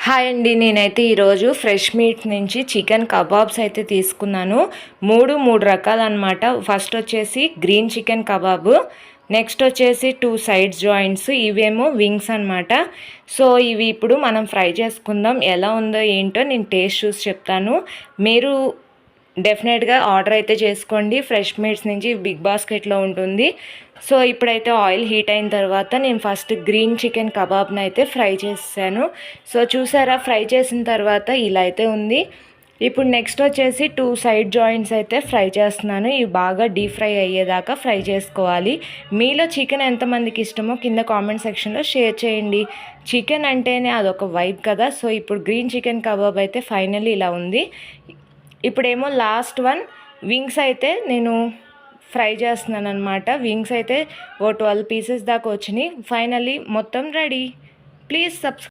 Hi అండి. నేనైతే ఈరోజు ఫ్రెష్ మీట్ నుంచి చికెన్ కబాబ్స్ అయితే తీసుకున్నాను. మూడు రకాలన్నమాట. ఫస్ట్ వచ్చేసి గ్రీన్ చికెన్ కబాబు, నెక్స్ట్ వచ్చేసి 2 సైడ్స్ జాయింట్స్, ఇవేమో వింగ్స్ అనమాట. సో ఇవి ఇప్పుడు మనం ఫ్రై చేసుకుందాం. ఎలా ఉందో ఏంటో నేను టేస్ట్ చూసి చెప్తాను. మీరు డెఫినెట్గా ఆర్డర్ అయితే చేసుకోండి. ఫ్రెష్ మీట్స్ నుంచి బిగ్ బాస్కెట్లో ఉంటుంది. సో ఇప్పుడైతే ఆయిల్ హీట్ అయిన తర్వాత నేను ఫస్ట్ గ్రీన్ చికెన్ కబాబ్ని అయితే ఫ్రై చేసాను. సో చూసారా, ఫ్రై చేసిన తర్వాత ఇలా అయితే ఉంది. ఇప్పుడు నెక్స్ట్ వచ్చేసి 2 సైడ్ జాయింట్స్ అయితే ఫ్రై చేస్తున్నాను. ఇవి బాగా డీప్ ఫ్రై అయ్యేదాకా ఫ్రై చేసుకోవాలి. మీలో చికెన్ ఎంతమందికి ఇష్టమో కింద కామెంట్ సెక్షన్లో షేర్ చేయండి. చికెన్ అంటేనే అదొక వైబ్ కదా. సో ఇప్పుడు గ్రీన్ చికెన్ కబాబ్ అయితే ఫైనల్లీ ఇలా ఉంది. ఇప్పుడేమో లాస్ట్ వన్ వింగ్స్ అయితే నేను ఫ్రై చేస్తున్నాను అనమాట. వింగ్స్ అయితే 12 పీసెస్ దాకా వచ్చినాయి. ఫైనల్లీ మొత్తం రెడీ. Please subscribe.